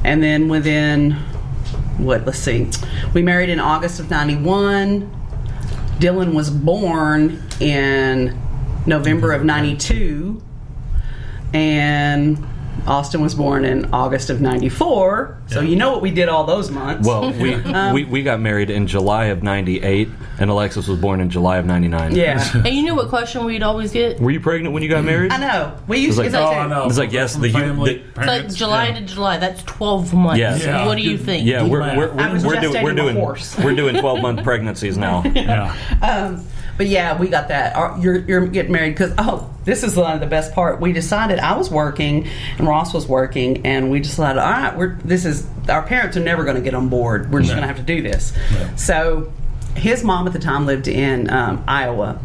And then within, let's see. We married in August of 91. Dylan was born in November of 92. And Austin was born in August of 94. So you know what we did all those months. Well, we got married in July of 98, and Alexis was born in July of 99. Yeah. And you know what question we'd always get? Were you pregnant when you got married? I know. We used to like, get that I too. know. It's like, yes, From family, It's parents, like July to July. That's 12 months. Yes. Yeah. What do you think? Yeah, we're gestating a horse. doing 12-month pregnancies now. Yeah. But yeah, we got that. You're getting married because, this is one of the best part. We decided I was working and Ross was working, and we decided, all right, our parents are never going to get on board. We're just going to have to do this. Yeah. So his mom at the time lived in Iowa.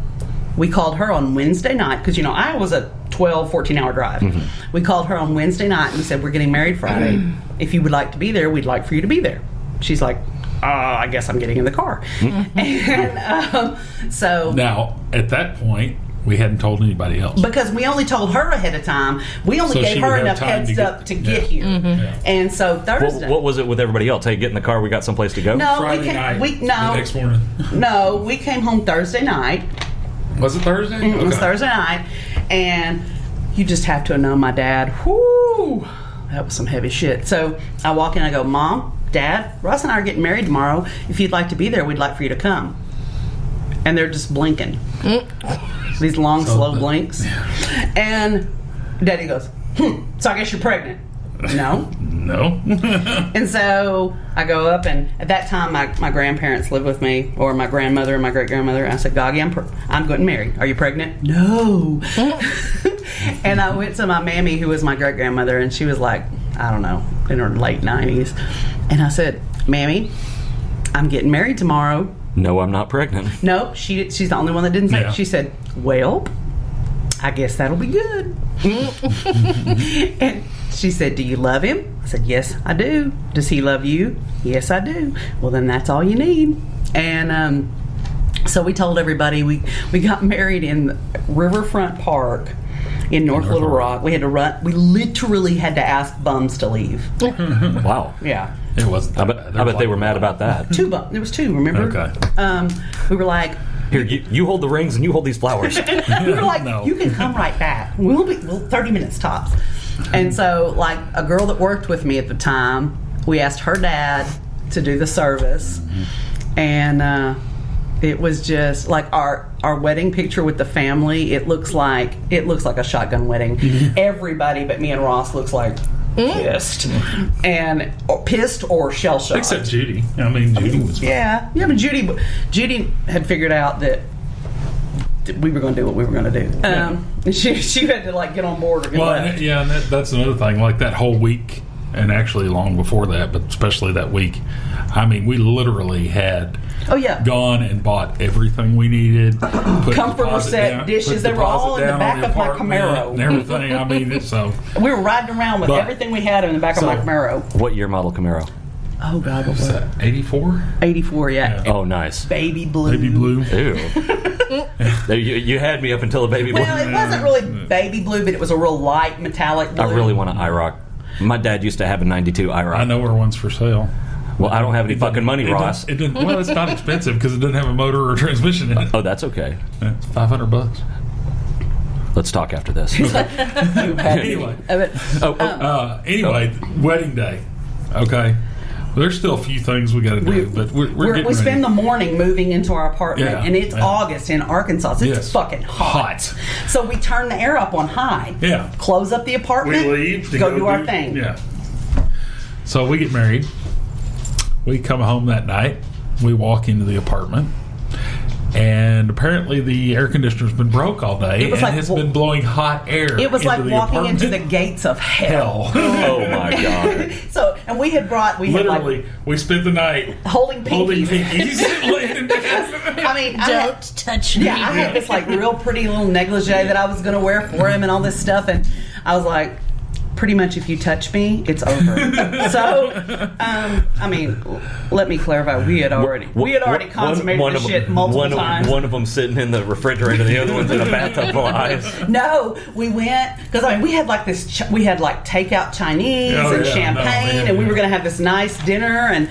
We called her on Wednesday night because, Iowa's a 12, 14-hour drive. Mm-hmm. We called her on Wednesday night and we said, we're getting married Friday. If you would like to be there, we'd like for you to be there. She's like, I guess I'm getting in the car. Mm-hmm. And so... Now, at that point, we hadn't told anybody else. Because we only told her ahead of time. We only gave her enough heads up to get here. Mm-hmm. Yeah. And so Thursday... What was it with everybody else? Hey, get in the car, we got someplace to go? No, Friday night. The next morning. No, we came home Thursday night. Was it Thursday? It was Thursday night. And you just have to know my dad. Whoo! That was some heavy shit. So I walk in and I go, Mom, Dad, Ross and I are getting married tomorrow. If you'd like to be there, we'd like for you to come. And they're just blinking. These long, slow blinks. Yeah. And Daddy goes, so I guess you're pregnant. No. No. And so I go up, and at that time, my grandparents lived with me, or my grandmother and my great-grandmother. And I said, Goggy, I'm getting married. Are you pregnant? No. And I went to my mammy, who was my great-grandmother, and she was like, I don't know, in her late 90s. And I said, Mammy, I'm getting married tomorrow. No, I'm not pregnant. No, she's the only one that didn't say it. She said, well, I guess that'll be good. And she said, do you love him? I said, yes, I do. Does he love you? Yes, I do. Well, then that's all you need. And so we told everybody we got married in Riverfront Park in North Little Rock. We had to run. We literally had to ask bums to leave. Wow. Yeah. It wasn't. I bet they were mad about that. There was two, remember? Okay. We were like, here, you hold the rings and you hold these flowers. we were like, you can come right back. We'll 30 minutes tops. And so, like, a girl that worked with me at the time, we asked her dad to do the service. And it was just like our wedding picture with the family. It looks like a shotgun wedding. Everybody but me and Ross looks like pissed, pissed or shell shocked. Except Judy. I mean, Judy was fine. Yeah, but Judy had figured out that we were going to do what we were going to do. And she had to like get on board or get left. And that's another thing. Like that whole week, and actually long before that, but especially that week. I mean, we literally had gone and bought everything we needed. Comforter set, dishes. They were all in the back of my Camaro. And everything. I mean, so we were riding around with everything we had in the back of my Camaro. What year model Camaro? Oh God, what was that? 84. 84, yeah. Oh, nice. Baby blue. Baby blue. Ew. you had me up until the baby blue. Well, it wasn't really baby blue, but it was a real light metallic blue. I really want an IROC. My dad used to have a 92 IROC. I know where one's for sale. Well, I don't have any fucking money, Ross. Well, it's not expensive because it doesn't have a motor or transmission in it. Oh, that's okay. It's $500. Let's talk after this. Anyway. Anyway, wedding day. Okay. There's still a few things we got to do, but we're getting we spend ready. the morning moving into our apartment, and it's August in Arkansas. So it's fucking hot. So we turn the air up on high. Yeah. Close up the apartment. We leave to go do our thing. Yeah. So we get married. We come home that night. We walk into the apartment. And apparently the air conditioner's been broke all day, it's been blowing hot air. It was like walking into the gates of hell. Oh my God! And we had brought we spent the night holding pinkies. I mean, don't touch me. Yeah, I had this like real pretty little negligee that I was going to wear for him and all this stuff, and I was like, pretty much if you touch me, it's over. So, I mean, let me clarify. We had already consummated the shit multiple times. One of them sitting in the refrigerator, the other one's in a bathtub full of ice. No, we went because we had like this. We had like takeout Chinese and champagne, and we were going to have this nice dinner. And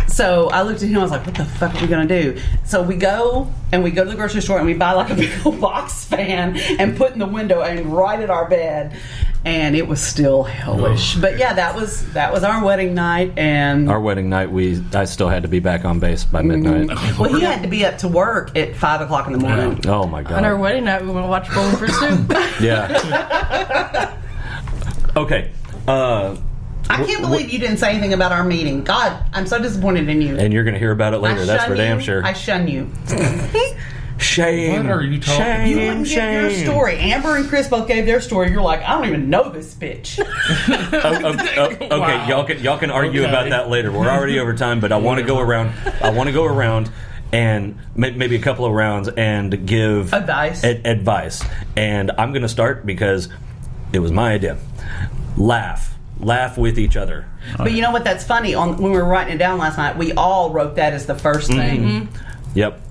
so I looked at him. I was like, "What the fuck are we going to do?" So we go to the grocery store and we buy like a big old box fan and put in the window and right at our bed. And it was still hellish. But yeah, that was our wedding night. And our wedding night, I still had to be back on base by midnight. Well, he had to be up to work at 5 o'clock in the morning. Yeah. Oh my god! On our wedding night, we went to watch Bowling for Soup. Yeah. Okay. I can't believe you didn't say anything about our meeting. God, I'm so disappointed in you. And you're going to hear about it later. That's for damn sure. I shun you. What Shame. are you talking about? You wouldn't give your story. Amber and Chris both gave their story. You're like, I don't even know this bitch. Okay, Wow. y'all can argue about that later. We're already over time, but I want to go around. And maybe a couple of rounds and give advice. And I'm going to start because it was my idea. Laugh with each other. But you know what? That's funny. When we were writing it down last night, we all wrote that as the first thing. Mm-hmm. Yep.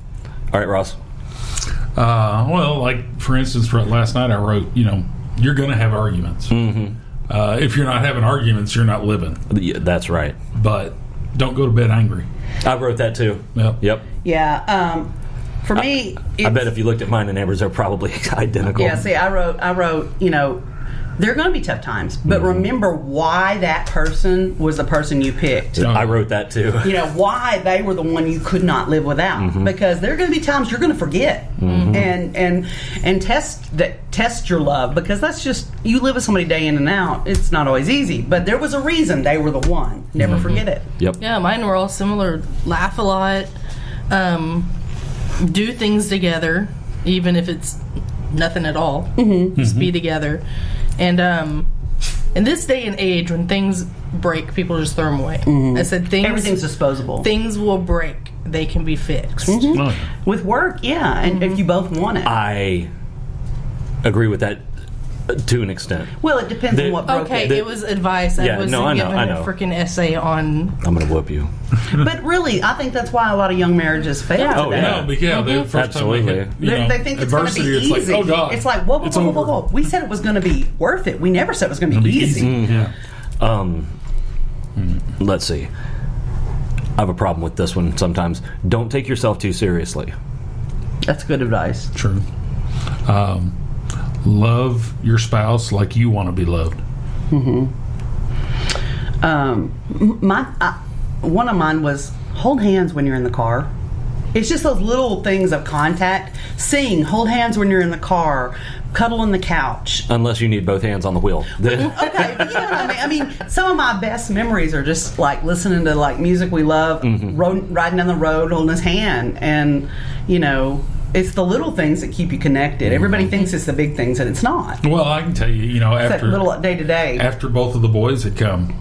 All right, Ross. Well, like for instance, last night I wrote, you're going to have arguments. Mm-hmm. If you're not having arguments, you're not living. Yeah, that's right. But don't go to bed angry. I wrote that too. Yep. Yeah. For me, I bet if you looked at mine and Amber's, they're probably identical. Yeah. See, I wrote. There are going to be tough times, but remember why that person was the person you picked. I wrote that too. Why they were the one you could not live without. Because there are going to be times you're going to forget and test your love, because that's just, you live with somebody day in and out. It's not always easy, but there was a reason they were the one. Never forget it. Yep. Yeah, mine were all similar. Laugh a lot, do things together, even if it's nothing at all. Just be together. And in this day and age, when things break, people just throw them away. I said Everything's disposable. Things will break. They can be fixed. Oh, yeah. With work, yeah, and if you both want it. I agree with that to an extent. Well, it depends on what broke it. It was advice. I wasn't given a freaking essay on... I'm going to whoop you. But really, I think that's why a lot of young marriages fail today. Oh, yeah. No, the first absolutely. time they think it's going to be easy. It's like, oh, God. It's like, whoa. We said it was going to be worth it. We never said it was going to be easy. Yeah. Let's see. I have a problem with this one sometimes. Don't take yourself too seriously. That's good advice. True. Love your spouse like you want to be loved. One of mine was hold hands when you're in the car. It's just those little things of contact. Sing, hold hands when you're in the car, cuddle on the couch. Unless you need both hands on the wheel. Okay, but you know what I mean? I mean, some of my best memories are just like listening to like music we love, riding down the road, holding his hand, and it's the little things that keep you connected. Everybody thinks it's the big things, and it's not. Well, I can tell you, It's after that little day to day. After both of the boys had come,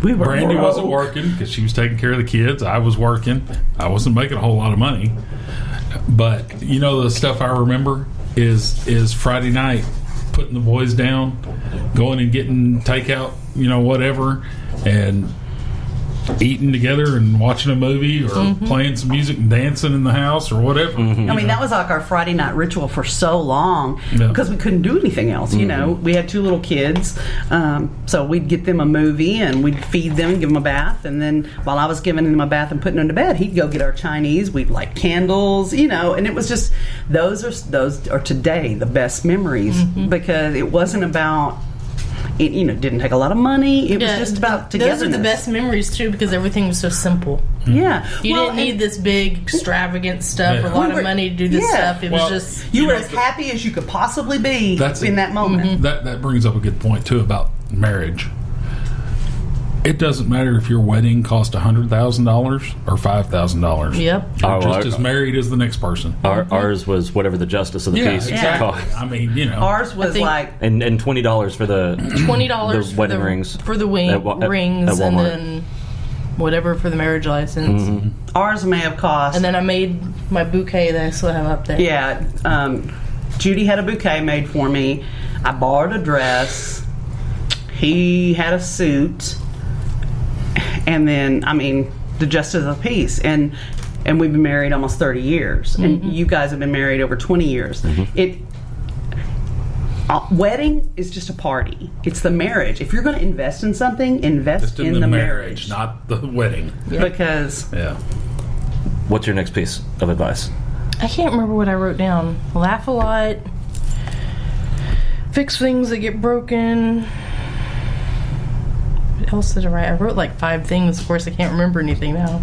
Brandy wasn't working because she was taking care of the kids. I was working. I wasn't making a whole lot of money. But the stuff I remember is Friday night, putting the boys down, going and getting takeout, whatever, and eating together and watching a movie or playing some music and dancing in the house or whatever. I mean, that was like our Friday night ritual for so long because we couldn't do anything else. We had 2 little kids, so we'd get them a movie and we'd feed them and give them a bath, and then while I was giving them a bath and putting them to bed, he'd go get our Chinese. We'd light candles, and it was just those are today the best memories because it wasn't about. It didn't take a lot of money. It was just about togetherness. Those are the best memories too, because everything was so simple. Yeah, you didn't need this big extravagant stuff or a lot of money to do this stuff. It was just you were as happy as you could possibly be in that moment. That brings up a good point too about marriage. It doesn't matter if your wedding cost $100,000 or $5,000. Yep. You're just as married as the next person. Ours was whatever the justice of the peace cost. I mean, Ours was and $20 for the $20 wedding rings for the rings, and then whatever for the marriage license. Ours may have cost, and then I made my bouquet that I still have up there. Yeah. Judy had a bouquet made for me. I borrowed a dress. He had a suit. And then, I mean, the justice of the peace. And we've been married almost 30 years. And you guys have been married over 20 years. Wedding is just a party. It's the marriage. If you're going to invest in something, invest in the marriage, not the wedding. Because What's your next piece of advice? I can't remember what I wrote down. Laugh a lot. Fix things that get broken. What else did I write? I wrote like 5 things. Of course, I can't remember anything now.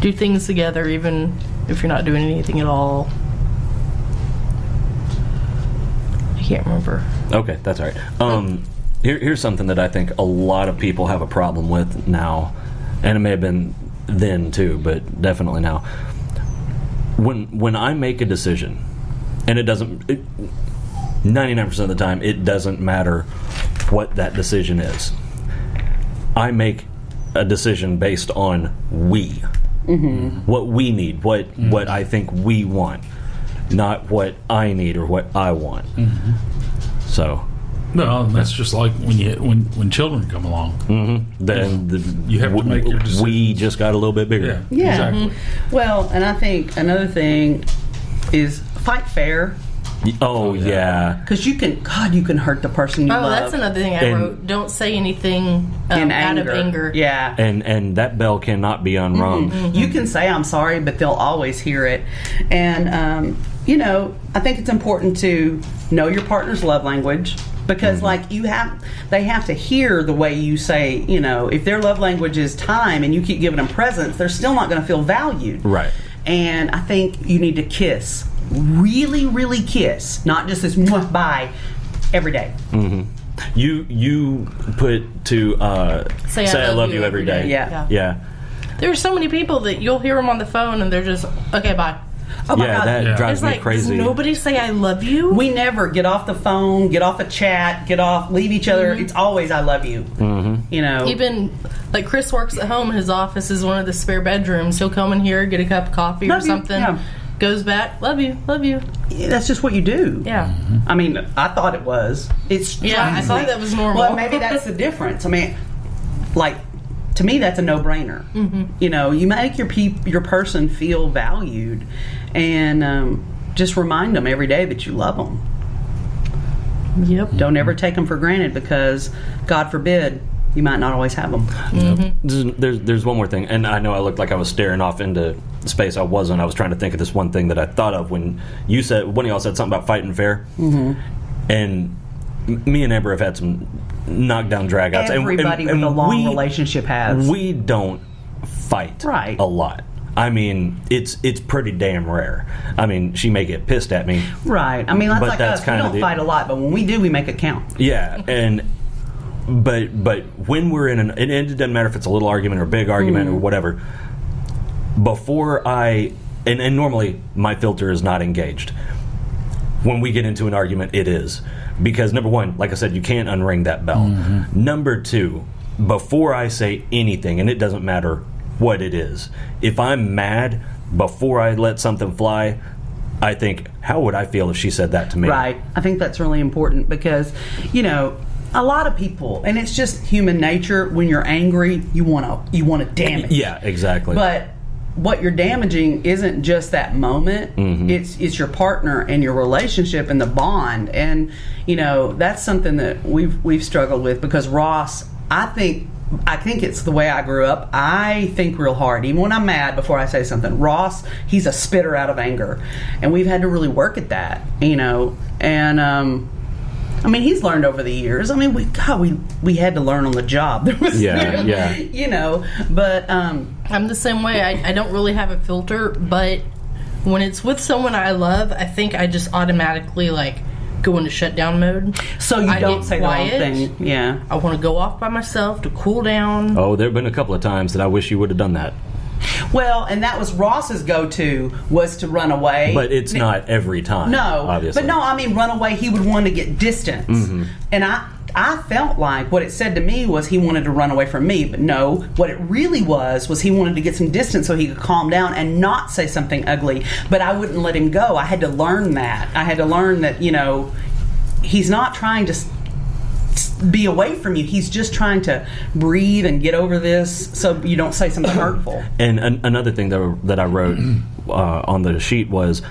Do things together even if you're not doing anything at all. I can't remember. Okay, that's all right. Here's something that I think a lot of people have a problem with now, and it may have been then too, but definitely now. When I make a decision, and 99% of the time, it doesn't matter what that decision is. I make a decision based on we. What we need, what I think we want, not what I need or what I want. So, no, that's just like when children come along. Then you have to make your decision. We just got a little bit bigger. Yeah. Exactly. Well, and I think another thing is fight fair. Oh yeah, because you can hurt the person you love. That's another thing I wrote. Don't say anything out of anger. Yeah, and that bell cannot be unrung. You can say I'm sorry, but they'll always hear it. And I think it's important to know your partner's love language. Because they have to hear the way you say, if their love language is time and you keep giving them presents, they're still not going to feel valued. Right. And I think you need to kiss. Really, really kiss. Not just this mwah, bye every day. You put to say I love you every day. Yeah. There's so many people that you'll hear them on the phone and they're just, okay, bye. Oh my God. That drives me crazy. Does nobody say I love you? We never get off the phone, get off a chat, leave each other. It's always I love you. Even like Chris works at home. His office is one of the spare bedrooms. He'll come in here, get a cup of coffee or something. Goes back, love you. Yeah, that's just what you do. Yeah. I mean, I thought it was. I thought that was normal. Well, maybe that's the difference. I mean, to me, that's a no-brainer. You make your person feel valued, and just remind them every day that you love them. Yep. Don't ever take them for granted because, God forbid, you might not always have them. There's one more thing, and I know I looked like I was staring off into space. I wasn't. I was trying to think of this one thing that I thought of when one of y'all said something about fighting fair, and me and Amber have had some knockdown dragouts. Everybody with a long relationship has. We don't fight a lot. I mean, it's pretty damn rare. I mean, she may get pissed at me. Right. I mean, that's us. We don't fight a lot, but when we do, we make it count. Yeah, and but when we're in and it doesn't matter if it's a little argument or a big argument or whatever. Before and normally my filter is not engaged. When we get into an argument, it is. Because number one, like I said, you can't unring that bell. Number two, before I say anything, and it doesn't matter what it is, if I'm mad, before I let something fly, I think, how would I feel if she said that to me? Right. I think that's really important because, a lot of people, and it's just human nature, when you're angry, you want to damage. Yeah, exactly. But what you're damaging isn't just that moment. It's your partner and your relationship and the bond. And that's something that we've struggled with because Ross, I think it's the way I grew up. I think real hard, even when I'm mad. Before I say something, Ross, he's a spitter out of anger, and we've had to really work at that. And I mean, he's learned over the years. I mean, we had to learn on the job. There was, But I'm the same way. I don't really have a filter, but when it's with someone I love, I think I just automatically go into shutdown mode. So you don't say quiet. The wrong thing. Yeah. I want to go off by myself to cool down. Oh, there have been a couple of times that I wish you would have done that. Well, and that was Ross's go-to, was to run away. But it's not every time. No. Obviously. But no, I mean, run away, he would want to get distance. And I felt like what it said to me was he wanted to run away from me, but no, what it really was he wanted to get some distance so he could calm down and not say something ugly, but I wouldn't let him go. I had to learn that. I had to learn that, he's not trying to be away from you. He's just trying to breathe and get over this so you don't say something hurtful. And another thing that I wrote on the sheet was,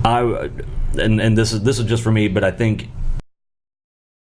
and this is just for me, but I think